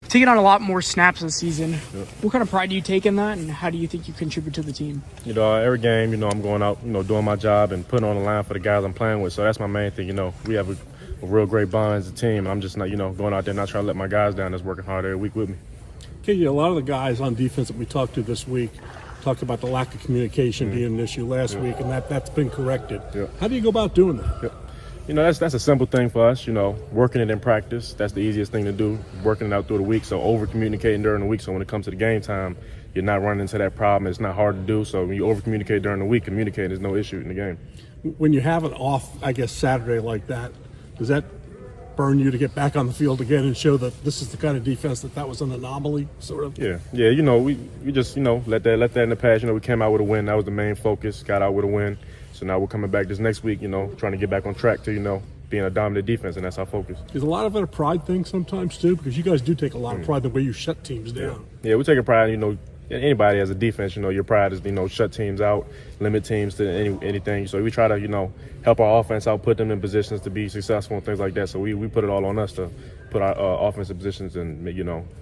taking on a lot more snaps this season. Yep. What kind of pride do you take in that, and how do you think you contribute to the team? Every game, I'm going out, doing my job and putting on the line for the guys I'm playing with. So that's my main thing. We have a real great bond as a team. I'm just not, going out there not trying to let my guys down that's working hard every week with me. Okay, a lot of the guys on defense that we talked to this week talked about the lack of communication being an issue last week, and that's been corrected. How do you go about doing that? That's a simple thing for us, working it in practice. That's the easiest thing to do, working it out through the week. So over-communicating during the week, so when it comes to the game time, you're not running into that problem. It's not hard to do. So when you over-communicate during the week, communicating is no issue in the game. When you have an off, Saturday like that, does that burn you to get back on the field again and show that this is the kind of defense that was an anomaly, sort of? Yeah. We just, let that in the past. We came out with a win. That was the main focus, got out with a win. So now we're coming back this next week, trying to get back on track to, being a dominant defense, and that's our focus. Is a lot of it a pride thing sometimes, too? Because you guys do take a lot of pride in the way you shut teams down. Yeah, we take a pride, anybody as a defense, your pride is, shut teams out, limit teams to anything. So we try to, help our offense out, put them in positions to be successful and things like that. So we put it all on us to put our offensive positions and,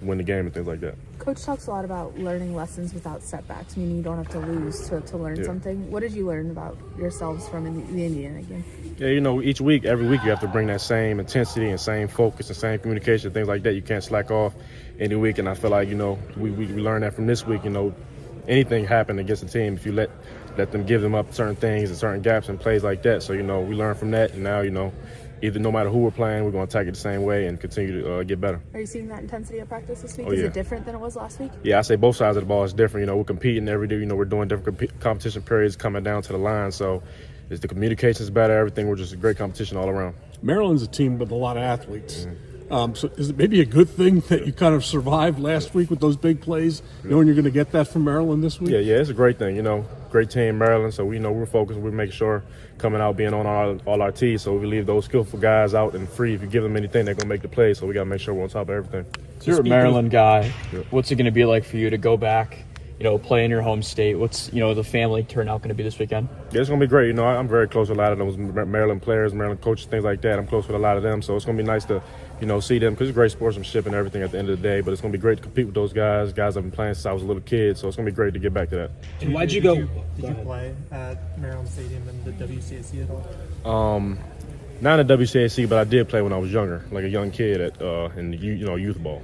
win the game and things like that. Coach talks a lot about learning lessons without setbacks, meaning you don't have to lose to learn something. What did you learn about yourselves from the Indiana game? Yeah, every week you have to bring that same intensity and same focus and same communication, things like that. You can't slack off any week, and I feel like, we learned that from this week. Anything happen against the team if you let them give them up certain things and certain gaps and plays like that. So, we learn from that, and now, either no matter who we're playing, we're going to attack it the same way and continue to get better. Are you seeing that intensity at practice this week? Oh, Is yeah. it different than it was last week? Yeah, I say both sides of the ball is different. We're competing every day. We're doing different competition periods coming down to the line. So the communication's better, everything. We're just a great competition all around. Maryland's a team with a lot of athletes. So is it maybe a good thing that you kind of survived last week with those big plays, knowing you're going to get that from Maryland this week? Yeah, it's a great thing. Great team, Maryland. So we're focused. We're making sure coming out, being on all our T's. So we leave those skillful guys out and free. If you give them anything, they're going to make the play. So we got to make sure we're on top of everything. So you're a Maryland guy. What's it going to be like for you to go back, play in your home state? What's, the family turnout going to be this weekend? Yeah, it's going to be great. I'm very close with a lot of those Maryland players, Maryland coaches, things like that. I'm close with a lot of them. So it's going to be nice to, see them because it's great sportsmanship and everything at the end of the day. But it's going to be great to compete with those guys. Guys I've been playing since I was a little kid. So it's going to be great to get back to that. And why'd you go? Did you play at Maryland Stadium in the WCAC at all? Not in the WCAC, but I did play when I was younger, like a young kid in the youth ball.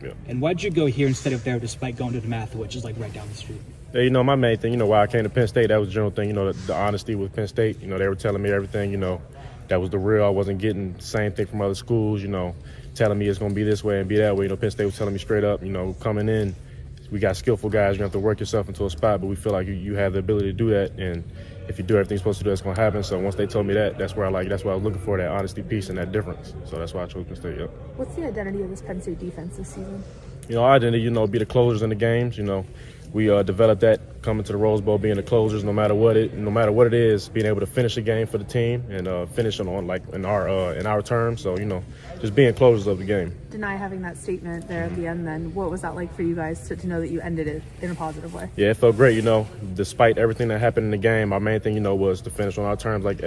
Yeah. And why'd you go here instead of there, despite going to DeMatha, which is like right down the street? Yeah, my main thing, why I came to Penn State, that was the general thing, the honesty with Penn State. They were telling me everything, that was the real. I wasn't getting the same thing from other schools, telling me it's going to be this way and be that way. Penn State was telling me straight up, coming in, we got skillful guys. You have to work yourself into a spot, but we feel like you have the ability to do that. And if you do everything you're supposed to do, that's going to happen. So once they told me that, that's what I was looking for, that honesty piece and that difference. So that's why I chose Penn State, yep. What's the identity of this Penn State defense this season? Our identity, be the closers in the games. We developed that coming to the Rose Bowl, being the closers, no matter what it is, being able to finish a game for the team and finish on in our terms. So just being closers of the game. Deny having that statement there at the end. Then what was that like for you guys to know that you ended it in a positive way? Yeah, it felt great. Despite everything that happened in the game, our main thing was to finish on our terms, like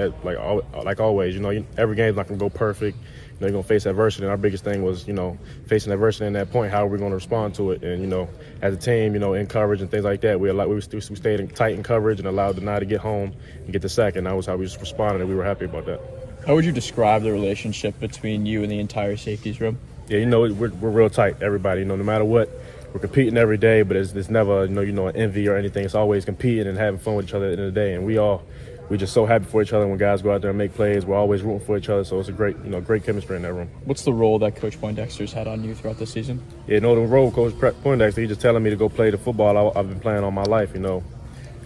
always. Every game's not gonna go perfect. You're going to face adversity, and our biggest thing was, facing adversity in that point. How are we going to respond to it? And, as a team, in coverage and things like that, we stayed tight in coverage and allowed Nittany to get home and get the sack, and that was how we responded, and we were happy about that. How would you describe the relationship between you and the entire safeties room? Yeah, we're real tight, everybody. No matter what, we're competing every day, but it's never, an envy or anything. It's always competing and having fun with each other at the end of the day, and we're just so happy for each other when guys go out there and make plays. We're always rooting for each other, so it's a great, great chemistry in that room. What's the role that Coach Poindexter's had on you throughout the season? Yeah, the role of Coach Poindexter, he's just telling me to go play the football I've been playing all my life.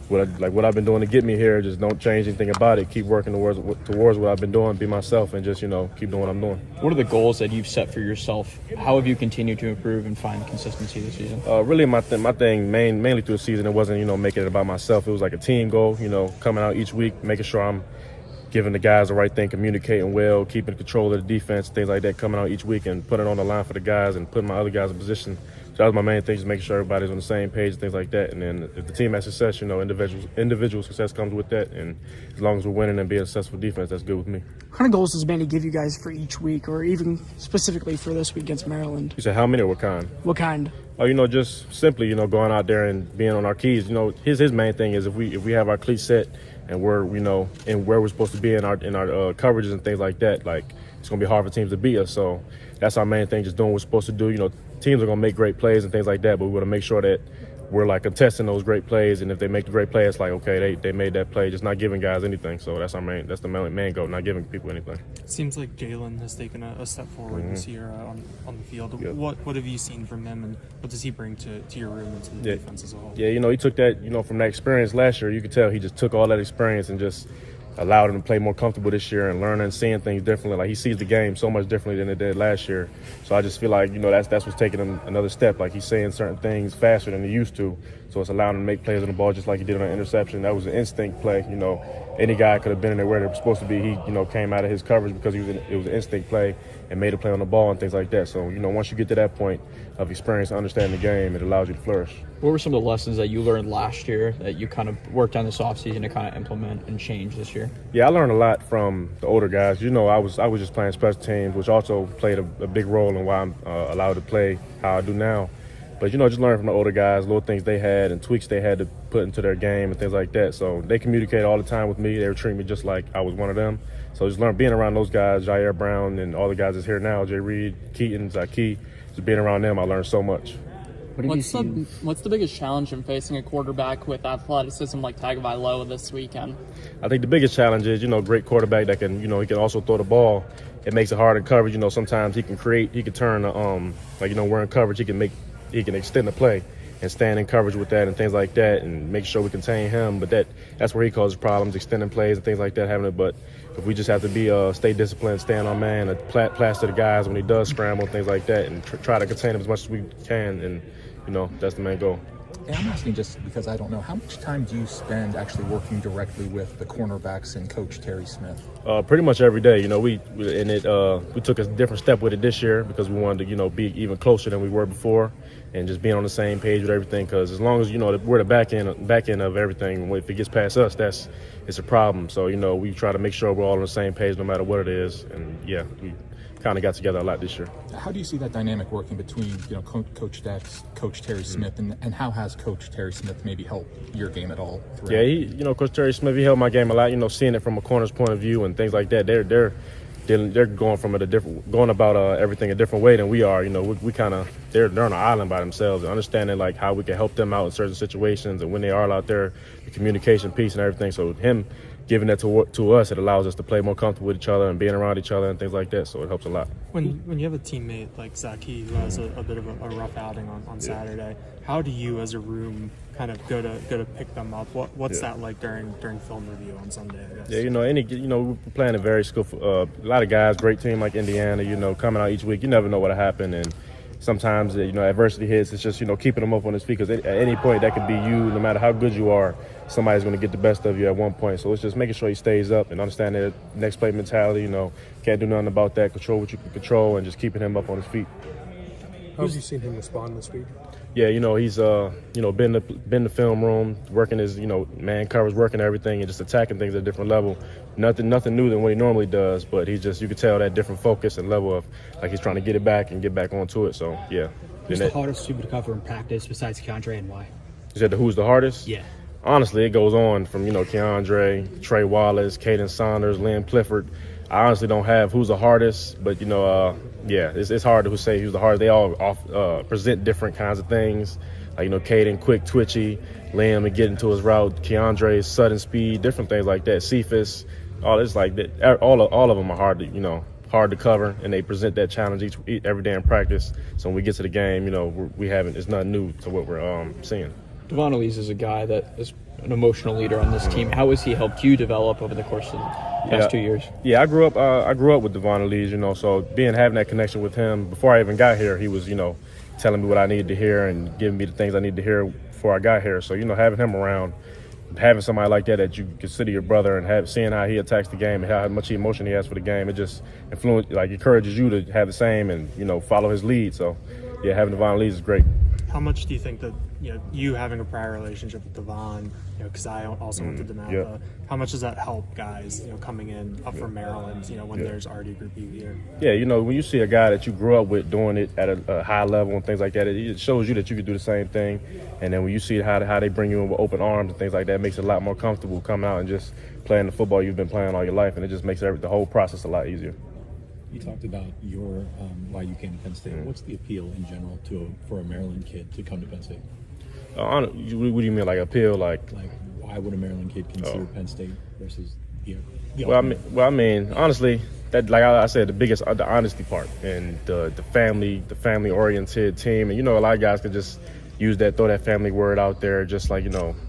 What I've been doing to get me here, just don't change anything about it. Keep working towards what I've been doing, be myself, and just, keep doing what I'm doing. What are the goals that you've set for yourself? How have you continued to improve and find consistency this season? Really, my thing mainly through the season, it wasn't, making it about myself. It was like a team goal, coming out each week, making sure I'm giving the guys the right thing, communicating well, keeping control of the defense, things like that, coming out each week and putting it on the line for the guys and putting my other guys in position that was my main thing, just making sure everybody's on the same page and things like that. And then if the team has success, individual success comes with that. And as long as we're winning and being a successful defense, that's good with me. What kind of goals does Manny give you guys for each week, or even specifically for this week against Maryland? You said how many or what kind? What kind? Oh, just simply, going out there and being on our keys. His main thing is if we have our cleats set and we're, and where we're supposed to be in our coverages and things like that, like it's gonna be hard for teams to beat us. So that's our main thing, just doing what we're supposed to do. Teams are gonna make great plays and things like that, but we want to make sure that we're like contesting those great plays. And if they make the great play, it's like, okay, they made that play, just not giving guys anything. So that's the main goal, not giving people anything. It seems like Jalen has taken a step forward this year on the field. Yeah. What have you seen from him, and what does he bring to your room and to the defense as a whole? Yeah, he took that, from that experience last year. You could tell he just took all that experience and just allowed him to play more comfortable this year and learn and seeing things differently. Like, he sees the game so much differently than it did last year. So I just feel like, that's what's taking him another step. Like, he's saying certain things faster than he used to. So it's allowing him to make plays on the ball just like he did on an interception. That was an instinct play. Any guy could have been in there where they were supposed to be. He, came out of his coverage because it was an instinct play and made a play on the ball and things like that. So, once you get to that point of experience and understanding the game, it allows you to flourish. What were some of the lessons that you learned last year that you kind of worked on this offseason to kind of implement and change this year? Yeah, I learned a lot from the older guys. I was just playing special teams, which also played a big role in why I'm allowed to play how I do now. But, just learning from the older guys, little things they had and tweaks they had to put into their game and things like that. So they communicated all the time with me. They were treating me just like I was one of them. So just being around those guys, Jair Brown and all the guys that's here now, Jay Reed, Keaton, Zaki, just being around them, I learned so much. What's the biggest challenge in facing a quarterback with athleticism like Tagovailoa this weekend? I think the biggest challenge is, great quarterback that can, he can also throw the ball. It makes it hard in coverage. Sometimes he can turn, we're in coverage, he can extend the play and stand in coverage with that and things like that and make sure we contain him. But that's where he causes problems, extending plays and things like that, But if we just have to be stay disciplined, stand on man, plaster the guys when he does scramble, things like that, and try to contain him as much as we can. And, that's the main goal. And I'm asking just because I don't know, how much time do you spend actually working directly with the cornerbacks and Coach Terry Smith? Pretty much every day. we took a different step with it this year because we wanted to, be even closer than we were before and just being on the same page with everything. Because as long as, we're the back end of everything, if it gets past us, it's a problem. So, we try to make sure we're all on the same page no matter what it is. And, yeah, we kind of got together a lot this year. How do you see that dynamic working between, Coach Dex, Coach Terry Smith, and how has Coach Terry Smith maybe helped your game at all? Yeah, Coach Terry Smith, he helped my game a lot. Seeing it from a corner's point of view and things like that. They're going from going about everything a different way than we are. We kind of they're on an island by themselves and understanding like how we can help them out in certain situations and when they are out there, the communication piece and everything. So him giving that to us, it allows us to play more comfortable with each other and being around each other and things like that. So it helps a lot. When you have a teammate like Zaki who has a bit of a rough outing on Saturday, how do you as a room kind of go to pick them up? What's that like during film review on Sunday, I guess? Yeah, we're playing a very skillful, a lot of guys, great team like Indiana, coming out each week. You never know what'll happen, and sometimes adversity hits. It's just keeping them up on his feet because at any point that could be you. No matter how good you are, somebody's going to get the best of you at one point. So it's just making sure he stays up and understanding that next play mentality. Can't do nothing about that. Control what you can control and just keeping him up on his feet. How have you seen him respond this week? Yeah, he's been the film room, working his man covers, working everything, and just attacking things at a different level. Nothing new than what he normally does, but he's just, you could tell that different focus and level of like he's trying to get it back and get back onto it. So yeah. Who's the hardest to cover in practice besides Keandre, and why? You said who's the hardest? Yeah. Honestly, it goes on from Keandre, Trey Wallace, Caden Saunders, Lynn Clifford. I honestly don't have who's the hardest, but it's hard to say who's the hardest. They all present different kinds of things. Like Caden, quick, twitchy, Liam and get into his route. Keandre, sudden speed, different things like that. Cephas, all this like that. All of them are hard to cover, and they present that challenge every day in practice. So when we get to the game, it's nothing new to what we're seeing. Devon Elise is a guy that is an emotional leader on this team. How has he helped you develop over the course of the past 2 years? Yeah, I grew up with Devon Elise, so having that connection with him before I even got here, he was, telling me what I needed to hear and giving me the things I needed to hear before I got here. So, having him around, having somebody like that you consider your brother and seeing how he attacks the game and how much emotion he has for the game, it just encourages you to have the same and, follow his lead. So, yeah, having Devon Elise is great. How much do you think that, you having a prior relationship with Devon, because I also went to DeNapa, how much does that help guys, coming in up from Maryland, when there's already a group of you here? Yeah, when you see a guy that you grew up with doing it at a high level and things like that, it shows you that you could do the same thing. And then when you see how they bring you in with open arms and things like that, it makes it a lot more comfortable coming out and just playing the football you've been playing all your life, and it just makes the whole process a lot easier. You talked about your why you came to Penn State. What's the appeal in general for a Maryland kid to come to Penn State? What do you mean, like appeal? Like why would a Maryland kid consider Penn State versus the Well, I mean, honestly, that, like I said, the honesty part and the family oriented team, and a lot of guys could just use that, throw that family word out there, just like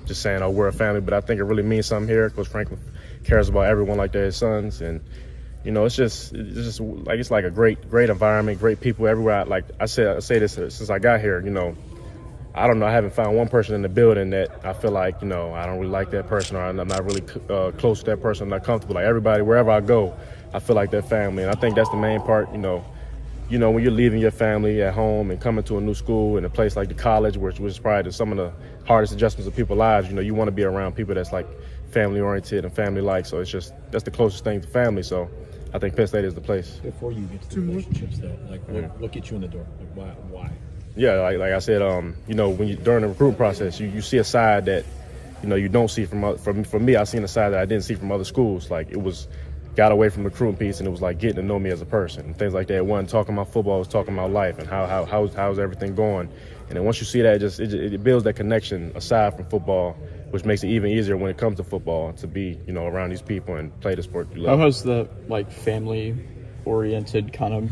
just saying, oh, we're a family. But I think it really means something here. Coach Franklin cares about everyone like they're his sons, and it's just like a great environment, great people everywhere. Like I say this since I got here. I don't know. I haven't found one person in the building that I feel like I don't really like that person, or I'm not really close to that person. I'm not comfortable. Like everybody, wherever I go, I feel like they're family, and I think that's the main part. When you're leaving your family at home and coming to a new school in a place like the college, which is probably some of the hardest adjustments of people's lives. You want to be around people that's like family oriented and family like. So that's the closest thing to family. So I think Penn State is the place. Before you get to the relationships, though, what gets you in the door? Like why? Yeah, like I said, when during the recruiting process, you see a side that you don't see from me. I seen a side that I didn't see from other schools. Like it got away from the recruiting piece, and it was like getting to know me as a person and things like that. It wasn't talking about football, it was talking about life and how's everything going. And then once you see that, it builds that connection aside from football, which makes it even easier when it comes to football to be around these people and play the sport you love. How has the family oriented kind of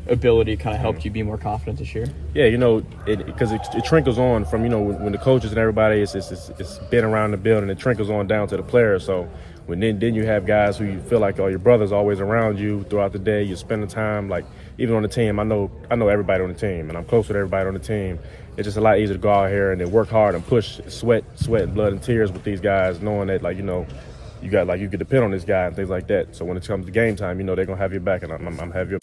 ability kind of helped you be more confident this year? Yeah, because it trickles on from when the coaches and everybody it's been around the building, it trickles on down to the players. So then you have guys who you feel like your brother's always around you throughout the day. You spend the time, like even on the team. I know everybody on the team, and I'm close with everybody on the team. It's just a lot easier to go out here and then work hard and push, sweat and blood and tears with these guys, knowing that you could depend on this guy and things like that. So when it comes to game time, they're gonna have your back, and I'm have your.